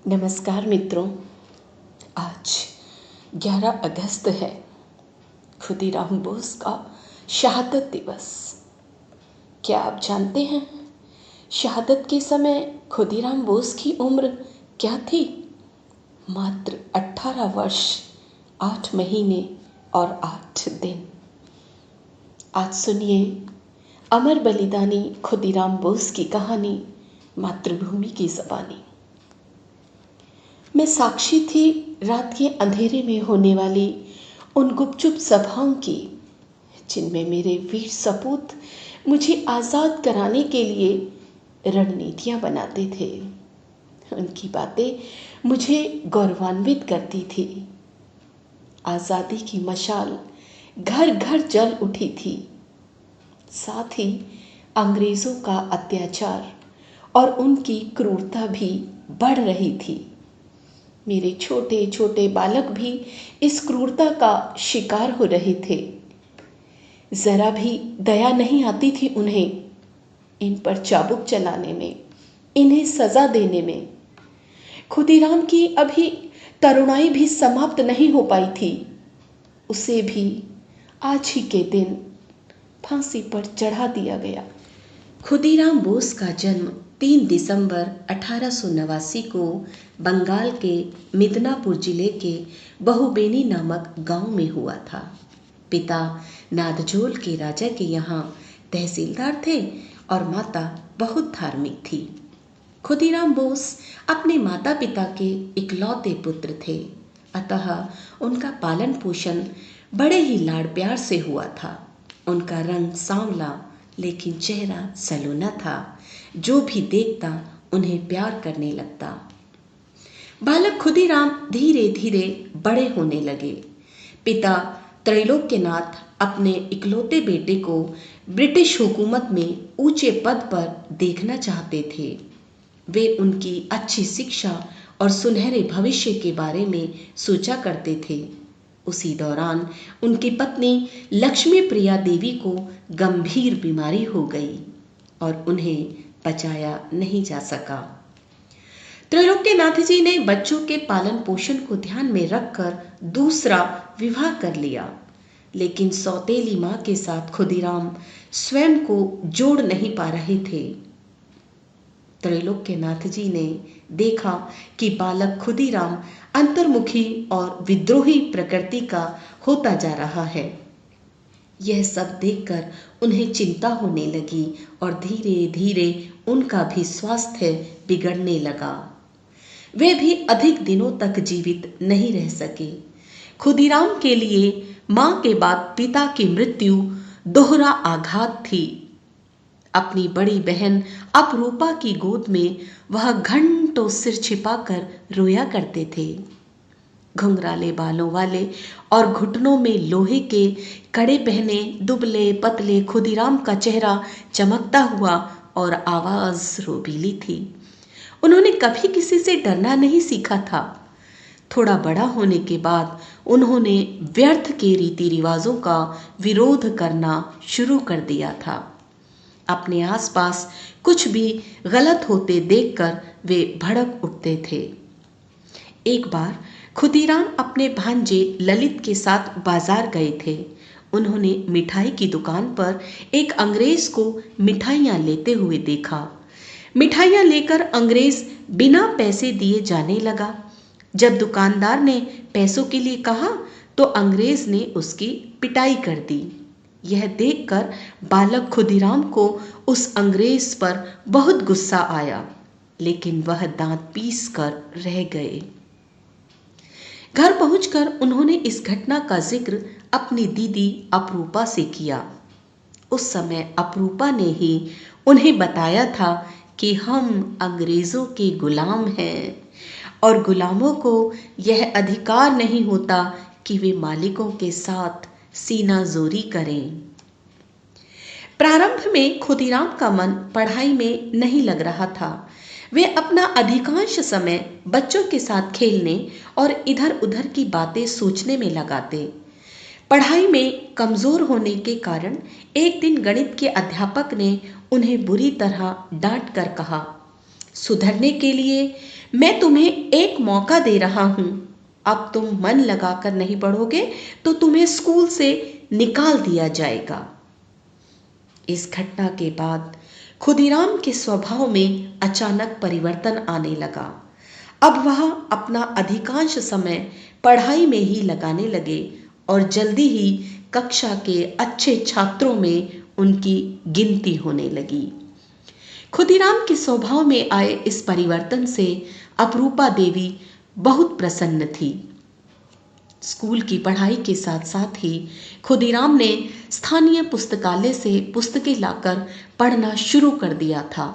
नमस्कार मित्रों। आज 11 अगस्त है, खुदीराम बोस का शहादत दिवस। क्या आप जानते हैं शहादत के समय खुदीराम बोस की उम्र क्या थी? मात्र 18 वर्ष 8 महीने और 8 दिन। आज सुनिए अमर बलिदानी खुदीराम बोस की कहानी, मातृभूमि की ज़बानी। मैं साक्षी थी रात के अंधेरे में होने वाली उन गुपचुप सभाओं की, जिनमें मेरे वीर सपूत मुझे आज़ाद कराने के लिए रणनीतियाँ बनाते थे। उनकी बातें मुझे गौरवान्वित करती थी। आज़ादी की मशाल घर घर जल उठी थी। साथ ही अंग्रेज़ों का अत्याचार और उनकी क्रूरता भी बढ़ रही थी। मेरे छोटे छोटे बालक भी इस क्रूरता का शिकार हो रहे थे। ज़रा भी दया नहीं आती थी उन्हें इन पर चाबुक चलाने में, इन्हें सज़ा देने में। खुदीराम की अभी तरुणाई भी समाप्त नहीं हो पाई थी। उसे भी आज ही के दिन फांसी पर चढ़ा दिया गया। खुदीराम बोस का जन्म 3 दिसंबर 1889 को बंगाल के मिदनापुर जिले के बहुबेनी नामक गांव में हुआ था। पिता नादजोल के राजा के यहाँ तहसीलदार थे और माता बहुत धार्मिक थी। खुदीराम बोस अपने माता पिता के इकलौते पुत्र थे, अतः उनका पालन पोषण बड़े ही लाड़ प्यार से हुआ था। उनका रंग सांवला लेकिन चेहरा सलोना था। जो भी देखता उन्हें प्यार करने लगता। बालक खुदीराम धीरे धीरे बड़े होने लगे। पिता त्रैलोक्यनाथ अपने इकलौते बेटे को ब्रिटिश हुकूमत में ऊंचे पद पर देखना चाहते थे। वे उनकी अच्छी शिक्षा और सुनहरे भविष्य के बारे में सोचा करते थे। उसी दौरान उनकी पत्नी लक्ष्मी प्रिया देवी को गंभीर बीमारी हो गई और उन्हें बचाया नहीं जा सका। त्रैलोक्यनाथ जी ने बच्चों के पालन पोषण को ध्यान में रखकर दूसरा विवाह कर लिया, लेकिन सौतेली मां के साथ खुदीराम स्वयं को जोड़ नहीं पा रहे थे। त्रैलोक्यनाथ जी ने देखा कि बालक खुदीराम अंतर्मुखी और विद्रोही प्रकृति का होता जा रहा है। यह सब देखकर उन्हें चिंता होने लगी और धीरे धीरे उनका भी स्वास्थ्य बिगड़ने लगा। वे भी अधिक दिनों तक जीवित नहीं रह सके। खुदीराम के लिए मां के बाद पिता की मृत्यु दोहरा आघात थी। अपनी बड़ी बहन अपरूपा की गोद में वह घंटों सिर छिपाकर रोया करते थे। घुंघराले बालों वाले और घुटनों में लोहे के कड़े पहने दुबले पतले खुदीराम का चेहरा चमकता हुआ और आवाज रोबीली थी। उन्होंने कभी किसी से डरना नहीं सीखा था। थोड़ा बड़ा होने के बाद उन्होंने व्यर्थ के रीति रिवाजों का विरोध करना शुरू कर दिया था। अपने आसपास कुछ भी गलत होते देखकर वे भड़क उठते थे। एक बार खुदीराम अपने भांजे ललित के साथ बाजार गए थे। उन्होंने मिठाई की दुकान पर एक अंग्रेज को मिठाइयाँ लेते हुए देखा। मिठाइयाँ लेकर अंग्रेज बिना पैसे दिए जाने लगा। जब दुकानदार ने पैसों के लिए कहा तो अंग्रेज ने उसकी पिटाई कर दी। यह देखकर बालक खुदीराम को उस अंग्रेज पर बहुत गुस्सा आया, लेकिन वह दांत पीस कर रह गए। घर पहुंचकर उन्होंने इस घटना का जिक्र अपनी दीदी अपरूपा से किया। उस समय अपरूपा ने ही उन्हें बताया था कि हम अंग्रेजों के गुलाम हैं और गुलामों को यह अधिकार नहीं होता कि वे मालिकों के साथ सीना जोरी करें। प्रारंभ में खुदीराम का मन पढ़ाई में नहीं लग रहा था। वे अपना अधिकांश समय बच्चों के साथ खेलने और इधर उधर की बातें सोचने में लगाते। पढ़ाई में कमजोर होने के कारण एक दिन गणित के अध्यापक ने उन्हें बुरी तरह डांट कर कहा, सुधरने के लिए मैं तुम्हें एक मौका दे रहा हूं, अब तुम मन लगाकर नहीं पढ़ोगे तो तुम्हें स्कूल से निकाल दिया जाएगा। इस घटना के बाद खुदीराम के स्वभाव में अचानक परिवर्तन आने लगा। अब वह अपना अधिकांश समय पढ़ाई में ही लगाने लगे और जल्दी ही कक्षा के अच्छे छात्रों में उनकी गिनती होने लगी। खुदीराम के स्वभाव में आए इस परिवर्तन से अपरूपा देवी बहुत प्रसन्न थी। स्कूल की पढ़ाई के साथ साथ ही खुदीराम ने स्थानीय पुस्तकालय से पुस्तकें लाकर पढ़ना शुरू कर दिया था।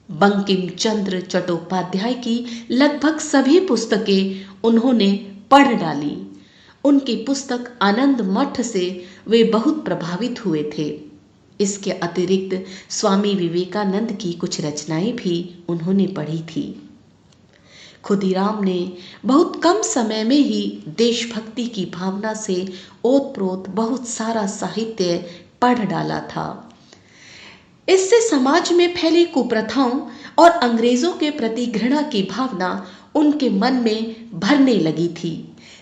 बंकिम चंद्र चट्टोपाध्याय की लगभग सभी पुस्तकें उन्होंने पढ़ डाली। उनकी पुस्तक आनंद मठ से वे बहुत प्रभावित हुए थे। इसके अतिरिक्त स्वामी विवेकानंद की कुछ रचनाएं भी उन्होंने पढ़ी थी। खुदीराम ने बहुत कम समय में ही देशभक्ति की भावना से ओतप्रोत बहुत सारा साहित्य पढ़ डाला था। इससे समाज में फैली कुप्रथाओं और अंग्रेजों के प्रति घृणा की भावना उनके मन में भरने लगी थी।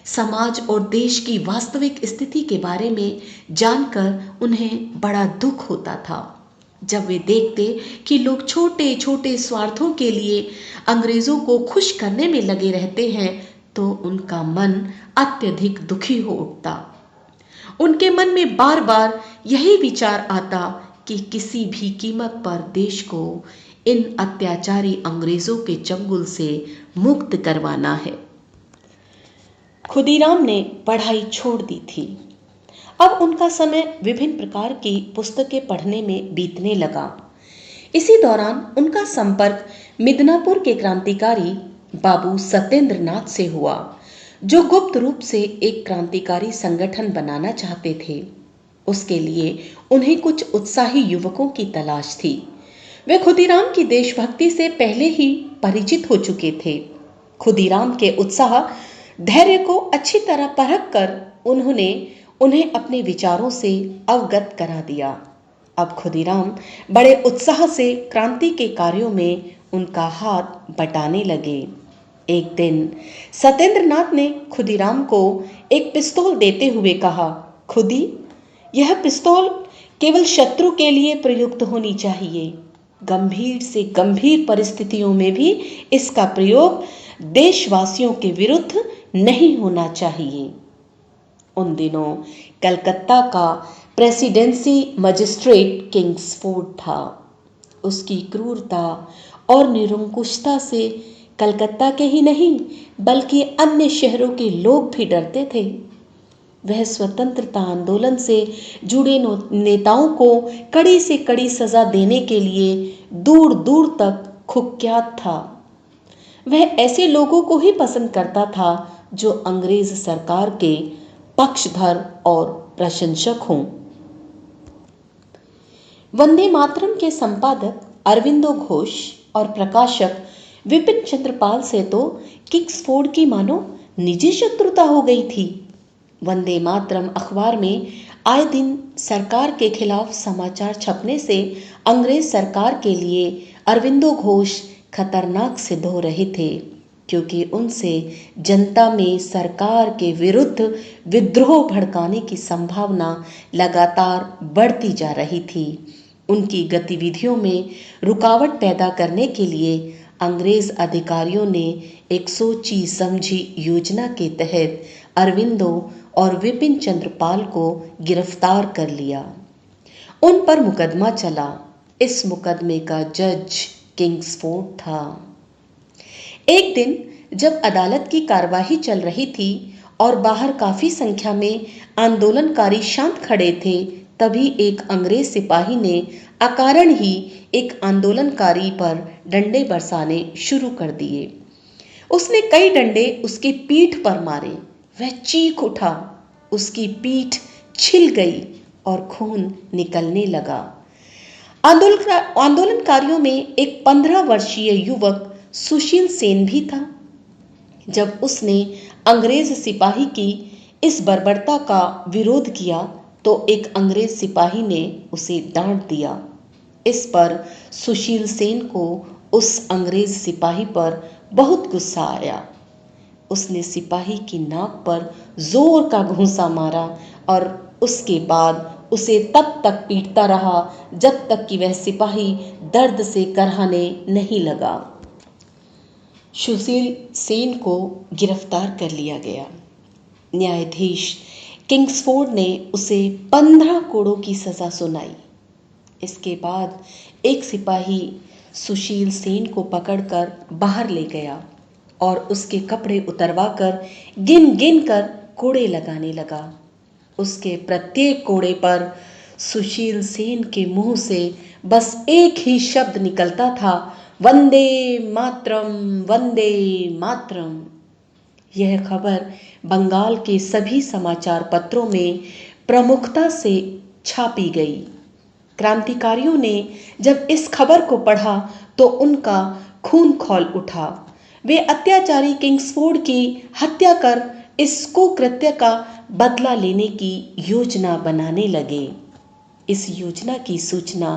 समाज और देश की वास्तविक स्थिति के बारे में जानकर उन्हें बड़ा दुख होता था। जब वे देखते कि लोग छोटे छोटे स्वार्थों के लिए अंग्रेजों को खुश करने में लगे रहते हैं तो उनका मन अत्यधिक दुखी हो उठता। उनके मन में बार बार यही विचार आता कि किसी भी कीमत पर देश को इन अत्याचारी अंग्रेजों के चंगुल से मुक्त करवाना है। खुदीराम ने पढ़ाई छोड़ दी थी। अब उनका समय विभिन्न प्रकार की पुस्तकें पढ़ने में बीतने लगा। इसी दौरान उनका संपर्क मिदनापुर के क्रांतिकारी बाबू सत्येंद्र नाथ से हुआ, जो गुप्त रूप से एक क्रांतिकारी संगठन बनाना चाहते थे। उसके लिए उन्हें कुछ उत्साही युवकों की तलाश थी। वे खुदीराम की देशभक्ति से पहले ही परिचित हो चुके थे। खुदीराम के उत्साह धैर्य को अच्छी तरह परख कर उन्होंने उन्हें अपने विचारों से अवगत करा दिया। अब खुदीराम बड़े उत्साह से क्रांति के कार्यों में उनका हाथ बटाने लगे। एक दिन सत्येंद्र नाथ ने खुदीराम को एक पिस्तौल देते हुए कहा, खुदी, यह पिस्तौल केवल शत्रु के लिए प्रयुक्त होनी चाहिए। गंभीर से गंभीर परिस्थितियों में भी इसका प्रयोग देशवासियों के विरुद्ध नहीं होना चाहिए। उन दिनों कलकत्ता का प्रेसिडेंसी मजिस्ट्रेट किंग्सफोर्ड था। उसकी क्रूरता और निरंकुशता से कलकत्ता के ही नहीं बल्कि अन्य शहरों के लोग भी डरते थे। वह स्वतंत्रता आंदोलन से जुड़े नेताओं को कड़ी से कड़ी सजा देने के लिए दूर दूर तक कुख्यात था। वह ऐसे लोगों को ही पसंद करता था जो अंग्रेज सरकार के पक्षधर और प्रशंसक हों। वंदे मातरम के संपादक अरविंदो घोष और प्रकाशक विपिन चंद्र पाल से तो किंग्सफोर्ड की मानो निजी शत्रुता हो गई थी। वंदे मातरम अखबार में आए दिन सरकार के खिलाफ समाचार छपने से अंग्रेज सरकार के लिए अरविंदो घोष खतरनाक सिद्ध हो रहे थे, क्योंकि उनसे जनता में सरकार के विरुद्ध विद्रोह भड़काने की संभावना लगातार बढ़ती जा रही थी। उनकी गतिविधियों में रुकावट पैदा करने के लिए अंग्रेज अधिकारियों ने एक सोची समझी योजना के तहत अरविंदो और विपिन चंद्र पाल को गिरफ्तार कर लिया। उन पर मुकदमा चला। इस मुकदमे का जज किंग्सफोर्ड था। एक दिन जब अदालत की कार्यवाही चल रही थी और बाहर काफी संख्या में आंदोलनकारी शांत खड़े थे, तभी एक अंग्रेज सिपाही ने अकारण ही एक आंदोलनकारी पर डंडे बरसाने शुरू कर दिए। उसने कई डंडे उसकी पीठ पर मारे। वह चीख उठा, उसकी पीठ छिल गई और खून निकलने लगा। आंदोलनकारियों में एक 15 वर्षीय युवक सुशील सेन भी था। जब उसने अंग्रेज सिपाही की इस बर्बरता का विरोध किया तो एक अंग्रेज सिपाही ने उसे डांट दिया। इस पर सुशील सेन को उस अंग्रेज सिपाही पर बहुत गुस्सा आया। उसने सिपाही की नाक पर जोर का घूंसा मारा और उसके बाद उसे तब तक पीटता रहा जब तक कि वह सिपाही दर्द से करहाने नहीं लगा। सुशील सेन को गिरफ्तार कर लिया गया। न्यायाधीश किंग्सफोर्ड ने उसे 15 कोड़ों की सजा सुनाई। इसके बाद एक सिपाही सुशील सेन को पकड़कर बाहर ले गया और उसके कपड़े उतरवाकर गिन गिन कर कोड़े लगाने लगा। उसके प्रत्येक कोड़े पर सुशील सेन के मुंह से बस एक ही शब्द निकलता था, वंदे मातरम, वंदे मातरम। यह खबर बंगाल के सभी समाचार पत्रों में प्रमुखता से छापी गई। क्रांतिकारियों ने जब इस खबर को पढ़ा तो उनका खून खौल उठा। वे अत्याचारी किंग्सफोर्ड की हत्या कर इस कुकृत्य का बदला लेने की योजना बनाने लगे। इस योजना की सूचना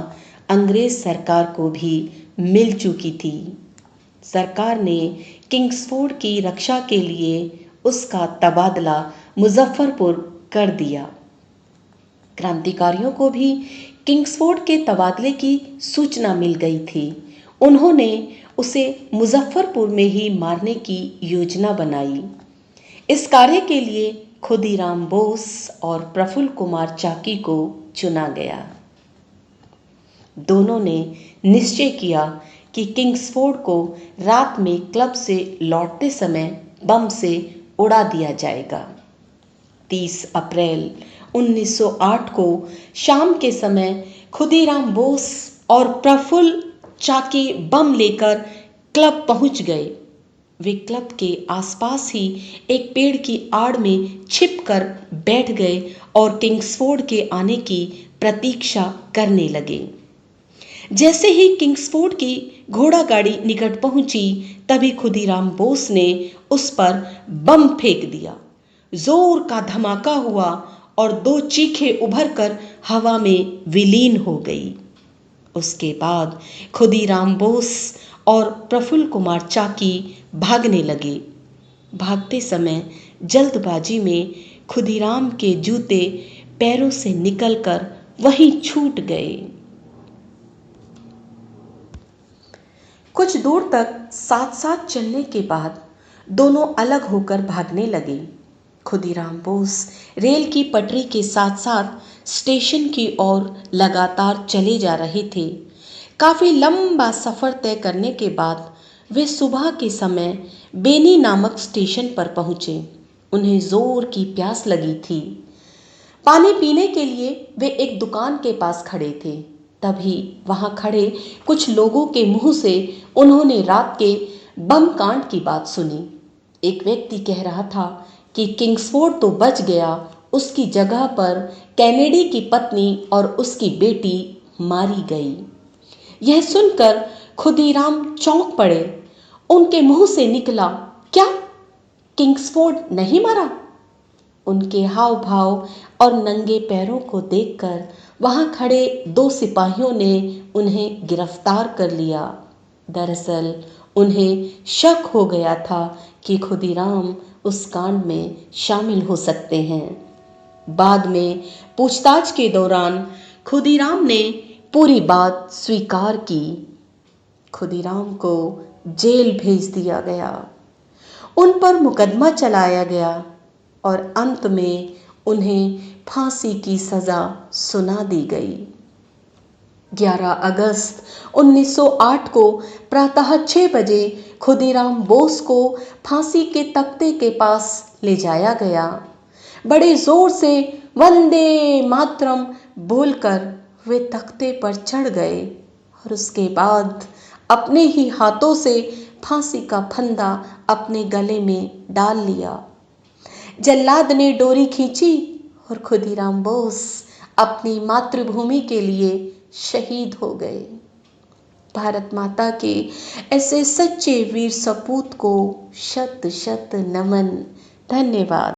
अंग्रेज सरकार को भी मिल चुकी थी। सरकार ने किंग्सफोर्ड की रक्षा के लिए उसका तबादला मुजफ्फरपुर कर दिया। क्रांतिकारियों को भी किंग्सफोर्ड के तबादले की सूचना मिल गई थी। उन्होंने उसे मुजफ्फरपुर में ही मारने की योजना बनाई। इस कार्य के लिए खुदीराम बोस और प्रफुल्ल कुमार चाकी को चुना गया। दोनों ने निश्चय किया कि किंग्सफोर्ड को रात में क्लब से लौटते समय बम से उड़ा दिया जाएगा। 30 अप्रैल 1908 को शाम के समय खुदीराम बोस और प्रफुल्ल चाकी बम लेकर क्लब पहुंच गए। वे क्लब के आसपास ही एक पेड़ की आड़ में छिपकर बैठ गए और किंग्सफोर्ड के आने की प्रतीक्षा करने लगे। जैसे ही किंग्सफोर्ड की घोड़ा गाड़ी निकट पहुंची, तभी खुदीराम बोस ने उस पर बम फेंक दिया। जोर का धमाका हुआ और 2 चीखें उभरकर हवा में विलीन हो गई। उसके बाद खुदीराम बोस और प्रफुल्ल कुमार चाकी भागने लगे। भागते समय जल्दबाजी में खुदीराम के जूते पैरों से निकलकर वहीं छूट गए। कुछ दूर तक साथ साथ चलने के बाद दोनों अलग होकर भागने लगे। खुदीराम बोस रेल की पटरी के साथ साथ स्टेशन की ओर लगातार चले जा रहे थे। काफी लंबा सफर तय करने के बाद वे सुबह के समय बेनी नामक स्टेशन पर पहुंचे। उन्हें जोर की प्यास लगी थी। पानी पीने के लिए वे एक दुकान के पास खड़े थे। तभी वहां खड़े कुछ लोगों के मुंह से उन्होंने रात के बम कांड की बात सुनी। एक व्यक्ति कह रहा था कि किंग्सफोर्ड तो बच गया, उसकी जगह पर कैनेडी की पत्नी और उसकी बेटी मारी गई। यह सुनकर खुदीराम चौंक पड़े। उनके मुंह से निकला, क्या किंग्सफोर्ड नहीं मरा? उनके हाव भाव और नंगे पैरों को देखकर वहां खड़े 2 सिपाहियों ने उन्हें गिरफ्तार कर लिया। दरअसल उन्हें शक हो गया था कि खुदीराम उस कांड में शामिल हो सकते हैं। बाद में पूछताछ के दौरान खुदीराम ने पूरी बात स्वीकार की। खुदीराम को जेल भेज दिया गया। उन पर मुकदमा चलाया गया और अंत में उन्हें फांसी की सजा सुना दी गई। 11 अगस्त 1908 को प्रातः 6 बजे खुदीराम बोस को फांसी के तख्ते के पास ले जाया गया। बड़े जोर से वंदे मातरम बोलकर वे तख्ते पर चढ़ गए और उसके बाद अपने ही हाथों से फांसी का फंदा अपने गले में डाल लिया। जल्लाद ने डोरी खींची और खुदीराम बोस अपनी मातृभूमि के लिए शहीद हो गए। भारत माता के ऐसे सच्चे वीर सपूत को शत शत नमन। धन्यवाद।